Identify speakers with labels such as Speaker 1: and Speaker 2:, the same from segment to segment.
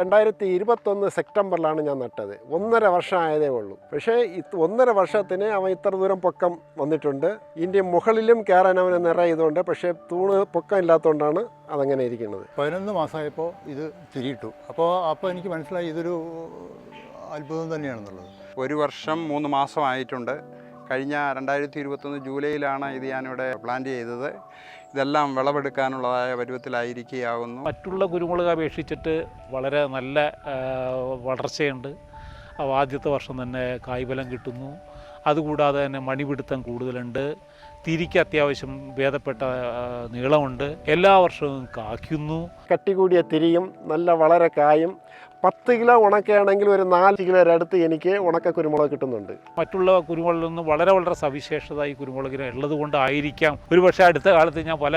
Speaker 1: 2021 സെപ്റ്റംബറിലാണ് ഞാൻ നട്ടത്. 1.5 വർഷം ആയതേ ഉള്ളൂ. പക്ഷേ 1.5 വർഷത്തിന് അവൻ ഇത്ര ദൂരം പൊക്കം വന്നിട്ടുണ്ട്. ഇതിൻ്റെ മുകളിലും കയറാൻ അവന് നിറയതുകൊണ്ട്, പക്ഷേ തൂണ് പൊക്കം ഇല്ലാത്തതുകൊണ്ടാണ് അതങ്ങനെ ഇരിക്കുന്നത്.
Speaker 2: 11 മാസമായപ്പോൾ ഇത് തിരിയിട്ടു. അപ്പോൾ എനിക്ക് മനസ്സിലായി ഇതൊരു അത്ഭുതം തന്നെയാണെന്നുള്ളത്.
Speaker 3: 1 വർഷം 3 മാസമായിട്ടുണ്ട്. കഴിഞ്ഞ 2021 ജൂലൈയിലാണ് ഇത് ഞാനിവിടെ പ്ലാന്റ് ചെയ്തത്. ഇതെല്ലാം വിളവെടുക്കാനുള്ളതായ പരുവത്തിലായിരിക്കുകയാകുന്നു.
Speaker 4: മറ്റുള്ള കുരുമുളക് അപേക്ഷിച്ചിട്ട് വളരെ നല്ല വളർച്ചയുണ്ട്. ആദ്യത്തെ വർഷം തന്നെ കായ്ഫലം കിട്ടുന്നു. അതുകൂടാതെ തന്നെ മണിപിടുത്തം കൂടുതലുണ്ട്. തിരിക്ക് അത്യാവശ്യം ഭേദപ്പെട്ട നീളമുണ്ട്. എല്ലാ വർഷവും കായ്ക്കുന്നു.
Speaker 1: കട്ടി കൂടിയ തിരിയും നല്ല വളരെ കായും. 10 കിലോ ഉണക്കയാണെങ്കിൽ ഒരു 4 കിലോ അടുത്ത് എനിക്ക് ഉണക്ക കുരുമുളക് കിട്ടുന്നുണ്ട്.
Speaker 4: മറ്റുള്ള കുരുമുളകിൽ നിന്ന് വളരെ വളരെ സവിശേഷത ഈ കുരുമുളകിന് ഉള്ളത് കൊണ്ടായിരിക്കാം. ഒരുപക്ഷെ അടുത്ത കാലത്ത് ഞാൻ പല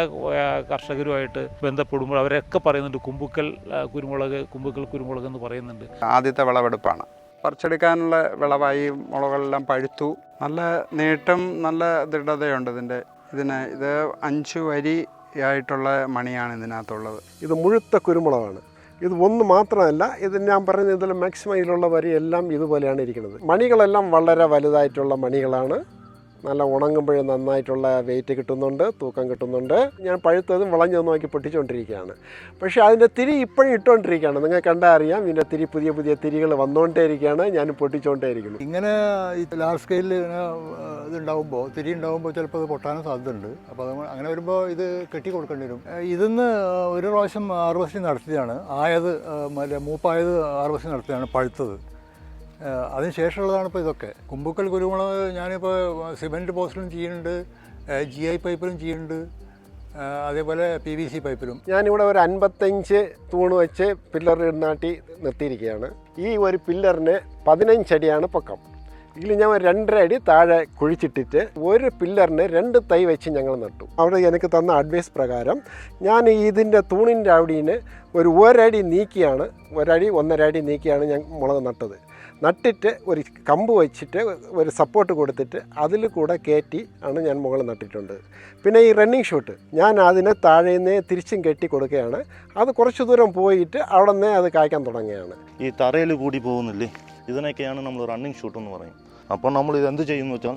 Speaker 4: കർഷകരുമായിട്ട് ബന്ധപ്പെടുമ്പോൾ അവരൊക്കെ പറയുന്നുണ്ട് കുമ്പുക്കൽ കുരുമുളക് എന്ന് പറയുന്നുണ്ട്.
Speaker 3: ആദ്യത്തെ വിളവെടുപ്പാണ്. പറിച്ചെടുക്കാനുള്ള വിളവായി. മുളകളെല്ലാം പഴുത്തു. നല്ല നീട്ടം, നല്ല ദൃഢതയുണ്ട് ഇത് 5 വരിയായിട്ടുള്ള മണിയാണ് ഇതിനകത്തുള്ളത്.
Speaker 1: ഇത് മുഴുത്ത കുരുമുളകാണ്. ഇത് ഒന്ന് മാത്രമല്ല, ഇത് ഞാൻ പറയുന്നത് ഇതിൽ മാക്സിമം ഇതിലുള്ള വരി എല്ലാം ഇതുപോലെയാണ് ഇരിക്കുന്നത്. മണികളെല്ലാം വളരെ വലുതായിട്ടുള്ള മണികളാണ്. നല്ല ഉണങ്ങുമ്പോഴേ നന്നായിട്ടുള്ള വെയിറ്റ് കിട്ടുന്നുണ്ട്, തൂക്കം കിട്ടുന്നുണ്ട്. ഞാൻ പഴുത്തതും വിളഞ്ഞതും നോക്കി പൊട്ടിച്ചുകൊണ്ടിരിക്കുകയാണ്. പക്ഷേ അതിൻ്റെ തിരി ഇപ്പോഴും ഇട്ടുകൊണ്ടിരിക്കുകയാണ്. നിങ്ങൾ കണ്ടാൽ അറിയാം, ഇതിൻ്റെ തിരി പുതിയ തിരികൾ വന്നുകൊണ്ടേ ഇരിക്കുകയാണ്. ഞാൻ പൊട്ടിച്ചുകൊണ്ടേ ഇരിക്കുന്നു.
Speaker 2: ഇങ്ങനെ ലാർജ് സ്കെയിലിൽ ഇതുണ്ടാകുമ്പോൾ, തിരി ഉണ്ടാകുമ്പോൾ ചിലപ്പോൾ അത് പൊട്ടാനും സാധ്യതയുണ്ട്. അപ്പോൾ അങ്ങനെ വരുമ്പോൾ ഇത് കെട്ടി കൊടുക്കേണ്ടി വരും. ഇതിന്ന് ഒരു പ്രാവശ്യം ഹാർവെസ്റ്റിംഗ് നടത്തിയതാണ്. മൂപ്പായത് ഹാർവെസ്റ്റിംഗ് നടത്തിയതാണ്, പഴുത്തത്. അതിന് ശേഷമുള്ളതാണ് ഇപ്പോൾ ഇതൊക്കെ. കുമ്പുക്കൽ കുരുമുളക് ഞാനിപ്പോൾ സിമെൻറ്റ് പോസ്റ്റിലും ചെയ്യുന്നുണ്ട്, GI പൈപ്പിലും ചെയ്യുന്നുണ്ട്, അതേപോലെ PVC പൈപ്പിലും.
Speaker 1: ഞാനിവിടെ ഒരു 55 തൂണ് വെച്ച് പില്ലർ നാട്ടി നിർത്തിയിരിക്കുകയാണ്. ഈ ഒരു പില്ലറിന് 15 അടിയാണ് പൊക്കം. ഇതിൽ ഞാൻ 2.5 അടി താഴെ കുഴിച്ചിട്ടിട്ട് ഒരു പില്ലറിന് 2 തൈ വെച്ച് ഞങ്ങൾ നട്ടു. അവിടെ എനിക്ക് തന്ന അഡ്വൈസ് പ്രകാരം ഞാൻ ഇതിൻ്റെ തൂണിൻ്റെ അവിടീന് ഒരു 1 അടി നീക്കിയാണ്, 1.5 അടി നീക്കിയാണ് ഞാൻ മുളക് നട്ടത്. നട്ടിട്ട് ഒരു കമ്പ് വെച്ചിട്ട് ഒരു സപ്പോർട്ട് കൊടുത്തിട്ട് അതിൽ കൂടെ കയറ്റി ആണ് ഞാൻ മുകളിൽ നട്ടിട്ടുണ്ട്. പിന്നെ ഈ റണ്ണിങ് ഷൂട്ട് ഞാൻ അതിനെ താഴെ നിന്ന് തിരിച്ചും കെട്ടി കൊടുക്കുകയാണ്. അത് കുറച്ച് ദൂരം പോയിട്ട് അവിടെ നിന്ന് അത് കായ്ക്കാൻ തുടങ്ങുകയാണ്.
Speaker 5: ഈ തറയിൽ കൂടി പോകുന്നില്ലേ, ഇതിനൊക്കെയാണ് നമ്മൾ റണ്ണിങ് ഷൂട്ട് എന്ന് പറയും. അപ്പോൾ നമ്മൾ ഇതെന്ത് ചെയ്യുമെന്ന് വെച്ചാൽ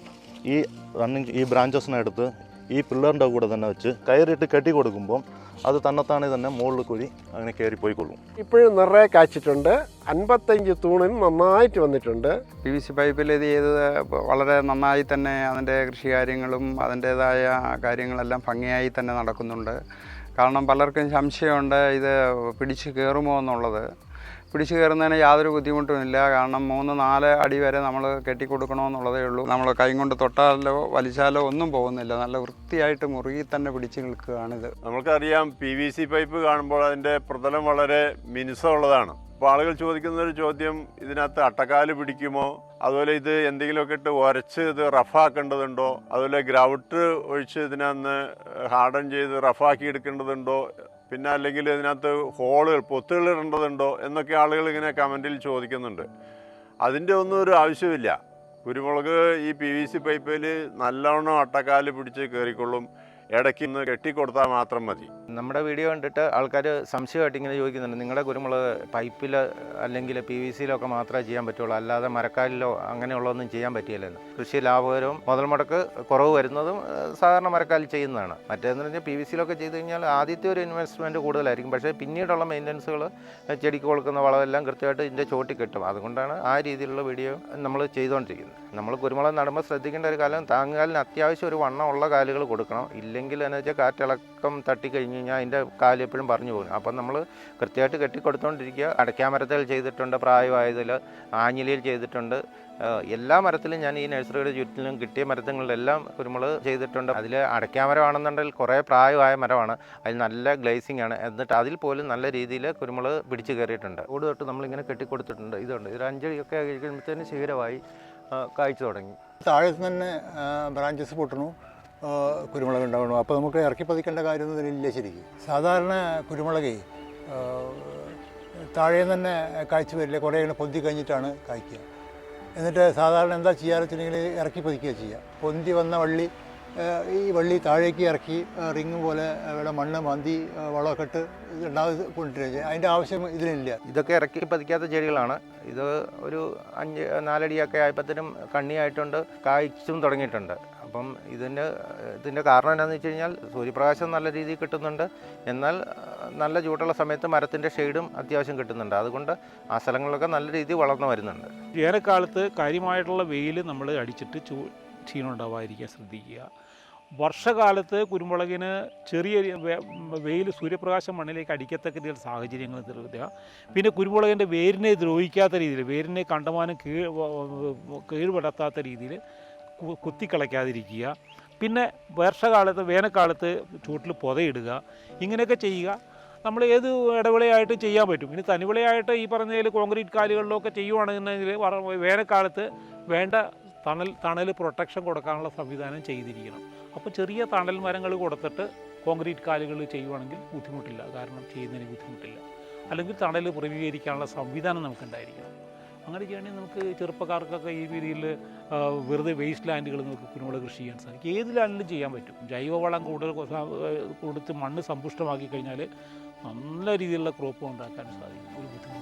Speaker 5: ഈ ബ്രാഞ്ചസിനെടുത്ത് ഈ പില്ലറിൻ്റെ കൂടെ തന്നെ വെച്ച് കയറിയിട്ട് കെട്ടി കൊടുക്കുമ്പോൾ അത് തന്നെത്താനെ തന്നെ മുകളിൽ കൂടി അങ്ങനെ കയറി പോയിക്കൊള്ളും.
Speaker 1: ഇപ്പോഴും നിറയെ കായ്ച്ചിട്ടുണ്ട്. 55 തൂണിന് നന്നായിട്ട് വന്നിട്ടുണ്ട്.
Speaker 3: PVC പൈപ്പിൽ ഇത് ചെയ്തത് വളരെ നന്നായി തന്നെ അതിൻ്റെ കൃഷി കാര്യങ്ങളും അതിൻ്റേതായ കാര്യങ്ങളെല്ലാം ഭംഗിയായി തന്നെ നടക്കുന്നുണ്ട്. കാരണം പലർക്കും സംശയമുണ്ട് ഇത് പിടിച്ച് കയറുമോ എന്നുള്ളത്. പിടിച്ച് കയറുന്നതിന് യാതൊരു ബുദ്ധിമുട്ടുമില്ല. കാരണം 3-4 അടി വരെ നമ്മൾ കെട്ടിക്കൊടുക്കണമെന്നുള്ളതേ ഉള്ളൂ. നമ്മൾ കൈ കൊണ്ട് തൊട്ടാലോ വലിച്ചാലോ ഒന്നും പോകുന്നില്ല. നല്ല വൃത്തിയായിട്ട് മുറുകി തന്നെ പിടിച്ച് നിൽക്കുകയാണിത്.
Speaker 6: നമുക്കറിയാം PVC പൈപ്പ് കാണുമ്പോൾ അതിൻ്റെ പ്രതലം വളരെ മിനുസമുള്ളതാണ്. അപ്പോൾ ആളുകൾ ചോദിക്കുന്നൊരു ചോദ്യം, ഇതിനകത്ത് അട്ടക്കാല് പിടിക്കുമോ, അതുപോലെ ഇത് എന്തെങ്കിലുമൊക്കെ ഇട്ട് ഉരച്ച് ഇത് റഫാക്കേണ്ടതുണ്ടോ, അതുപോലെ ഗ്രൗട്ട് ഒഴിച്ച് ഇതിനകത്ത് ഹാർഡൻ ചെയ്ത് റഫാക്കി എടുക്കേണ്ടതുണ്ടോ, പിന്നെ അല്ലെങ്കിൽ ഇതിനകത്ത് പൊത്തുകൾ ഇടേണ്ടതുണ്ടോ എന്നൊക്കെ ആളുകൾ ഇങ്ങനെ കമൻറ്റിൽ ചോദിക്കുന്നുണ്ട്. അതിൻ്റെ ഒന്നും ഒരു ആവശ്യമില്ല. കുരുമുളക് ഈ PVC പൈപ്പിൽ നല്ലവണ്ണം അട്ടക്കാല് പിടിച്ച് കയറിക്കൊള്ളും. ഇടയ്ക്ക് ഒന്ന് കെട്ടിക്കൊടുത്താൽ മാത്രം മതി.
Speaker 7: നമ്മുടെ വീഡിയോ കണ്ടിട്ട് ആൾക്കാർ സംശയമായിട്ട് ഇങ്ങനെ ചോദിക്കുന്നുണ്ട്, നിങ്ങളുടെ കുരുമുളക് പൈപ്പിൽ അല്ലെങ്കിൽ PVCയിലൊക്കെ മാത്രമേ ചെയ്യാൻ പറ്റുള്ളൂ, അല്ലാതെ മരക്കാലിലോ അങ്ങനെയുള്ളതൊന്നും ചെയ്യാൻ പറ്റിയില്ലെന്ന്. കൃഷി ലാഭകരവും മുതൽ മുടക്ക് കുറവ് വരുന്നതും സാധാരണ മരക്കാലിൽ ചെയ്യുന്നതാണ്. മറ്റേതെന്ന് പറഞ്ഞാൽ PVCയിലൊക്കെ ചെയ്ത് കഴിഞ്ഞാൽ ആദ്യത്തെ ഒരു ഇൻവെസ്റ്റ്മെൻറ്റ് കൂടുതലായിരിക്കും. പക്ഷേ പിന്നീടുള്ള മെയിൻ്റനൻസുകൾ, ചെടിക്ക് കൊടുക്കുന്ന വളമെല്ലാം കൃത്യമായിട്ട് ഇതിൻ്റെ ചോട്ടി കിട്ടും. അതുകൊണ്ടാണ് ആ രീതിയിലുള്ള വീഡിയോ നമ്മൾ ചെയ്തുകൊണ്ടിരിക്കുന്നത്. നമ്മൾ കുരുമുളക് നടുമ്പോൾ ശ്രദ്ധിക്കേണ്ട ഒരു കാലം, താങ്ങുകാലിന് അത്യാവശ്യം ഒരു വണ്ണമുള്ള കാലുകൾ കൊടുക്കണം. ഇല്ലെങ്കിൽ എന്ന് വെച്ചാൽ കാറ്റിളക്കം തട്ടിക്കഴിഞ്ഞ് കഴിഞ്ഞാൽ അതിൻ്റെ കാല് എപ്പോഴും പറഞ്ഞു പോകും. അപ്പം നമ്മൾ കൃത്യമായിട്ട് കെട്ടിക്കൊടുത്തുകൊണ്ടിരിക്കുക. അടയ്ക്കാമരത്തിൽ ചെയ്തിട്ടുണ്ട്, പ്രായമായതിൽ ആഞ്ഞിലിയിൽ ചെയ്തിട്ടുണ്ട്. എല്ലാ മരത്തിലും ഞാൻ ഈ നഴ്സറിയുടെ ചുറ്റിലും കിട്ടിയ മരങ്ങളിലെല്ലാം കുരുമുളക് ചെയ്തിട്ടുണ്ട്. അതിൽ അടയ്ക്കാമരമാണെന്നുണ്ടെങ്കിൽ കുറേ പ്രായമായ മരമാണ്, അതിൽ നല്ല ഗ്ലേസിംഗ് ആണ്. എന്നിട്ട് അതിൽ പോലും നല്ല രീതിയിൽ കുരുമുളക് പിടിച്ച് കയറിയിട്ടുണ്ട്. കൂട് തൊട്ട് നമ്മളിങ്ങനെ കെട്ടിക്കൊടുത്തിട്ടുണ്ട്. ഇതുണ്ട്, ഒരു 5 അടിയൊക്കെ കഴിക്കുമ്പോഴത്തേന് ശീലമായി കായ്ച്ചു തുടങ്ങി.
Speaker 2: താഴെ തന്നെ ബ്രാഞ്ചസ് പൊട്ടണു, കുരുമുളക് ഉണ്ടാവണു. അപ്പോൾ നമുക്ക് ഇറക്കി പതിക്കേണ്ട കാര്യമൊന്നും ഇതിലില്ല. ശരിക്കും സാധാരണ കുരുമുളക് താഴെ തന്നെ കായ്ച്ചു വരില്ല, കുറേ ഇങ്ങനെ പൊന്തി കഴിഞ്ഞിട്ടാണ് കായ്ക്കുക. എന്നിട്ട് സാധാരണ എന്താ ചെയ്യാന്ന് വെച്ചിട്ടുണ്ടെങ്കിൽ ഇറക്കി പതിക്കുക ചെയ്യുക. പൊന്തി വന്ന വള്ളി ഈ വള്ളി താഴേക്ക് ഇറക്കി റിങ് പോലെ ഇവിടെ മണ്ണ് മാന്തി വളമൊക്കെ ഇട്ട് രണ്ടാമത് കൊണ്ടുവരിക. അതിൻ്റെ ആവശ്യം ഇതിനില്ല.
Speaker 7: ഇതൊക്കെ ഇറക്കി പതിക്കാത്ത ചെടികളാണ്. ഇത് ഒരു 4 അടിയൊക്കെ ആയപ്പോഴത്തേനും കണ്ണിയായിട്ടുണ്ട്, കായ്ച്ചും തുടങ്ങിയിട്ടുണ്ട്. അപ്പം ഇതിൻ്റെ കാരണം എന്താണെന്ന് വെച്ച് കഴിഞ്ഞാൽ സൂര്യപ്രകാശം നല്ല രീതിയിൽ കിട്ടുന്നുണ്ട്, എന്നാൽ നല്ല ചൂടുള്ള സമയത്ത് മരത്തിൻ്റെ ഷെയ്ഡും അത്യാവശ്യം കിട്ടുന്നുണ്ട്. അതുകൊണ്ട് ആ സ്ഥലങ്ങളിലൊക്കെ നല്ല രീതിയിൽ വളർന്നു വരുന്നുണ്ട്.
Speaker 4: വേനൽക്കാലത്ത് കാര്യമായിട്ടുള്ള വെയിൽ നമ്മൾ അടിച്ചിട്ട് ക്ഷീണം ഉണ്ടാവാതിരിക്കാൻ ശ്രദ്ധിക്കുക. വർഷകാലത്ത് കുരുമുളകിന് ചെറിയ വെയിൽ സൂര്യപ്രകാശം മണ്ണിലേക്ക് അടിക്കത്തക്ക രീതിയിൽ സാഹചര്യങ്ങൾ തീർക്കുക. പിന്നെ കുരുമുളകിൻ്റെ വേരിനെ ദ്രോഹിക്കാത്ത രീതിയിൽ, വേരിനെ കണ്ടമാനം കീഴ്പെടുത്താത്ത രീതിയിൽ കുത്തിക്കളയ്ക്കാതിരിക്കുക. പിന്നെ വേനൽക്കാലത്ത് ചൂട്ടിൽ പുതയിടുക. ഇങ്ങനെയൊക്കെ ചെയ്യുക. നമ്മൾ ഏത് ഇടവിളയായിട്ട് ചെയ്യാൻ പറ്റും. ഇനി തനിവിളയായിട്ട് ഈ പറഞ്ഞതിൽ കോൺക്രീറ്റ് കാലുകളിലൊക്കെ ചെയ്യുവാണെന്നുണ്ടെങ്കിൽ വേനൽക്കാലത്ത് വേണ്ട തണൽ പ്രൊട്ടക്ഷൻ കൊടുക്കാനുള്ള സംവിധാനം ചെയ്തിരിക്കണം. അപ്പോൾ ചെറിയ തണൽ മരങ്ങൾ കൊടുത്തിട്ട് കോൺക്രീറ്റ് കാലുകൾ ചെയ്യുവാണെങ്കിൽ ബുദ്ധിമുട്ടില്ല, കാരണം ചെയ്യുന്നതിന് ബുദ്ധിമുട്ടില്ല. അല്ലെങ്കിൽ തണൽ പ്രതികരിക്കാനുള്ള സംവിധാനം നമുക്കുണ്ടായിരിക്കണം. അങ്ങനെ ചെയ്യുകയാണെങ്കിൽ നമുക്ക് ചെറുപ്പക്കാർക്കൊക്കെ ഈ രീതിയിൽ വെറുതെ വേസ്റ്റ് ലാൻഡുകൾ നമുക്ക് കുരുമുളക് കൃഷി ചെയ്യാൻ സാധിക്കും. ഏത് ലാൻഡിലും ചെയ്യാൻ പറ്റും. ജൈവവളം കൂടുതൽ കൊടുത്ത് മണ്ണ് സമ്പുഷ്ടമാക്കി കഴിഞ്ഞാൽ നല്ല രീതിയിലുള്ള ക്രോപ്പ് ഉണ്ടാക്കാൻ സാധിക്കും. ഒരു ബുദ്ധിമുട്ട്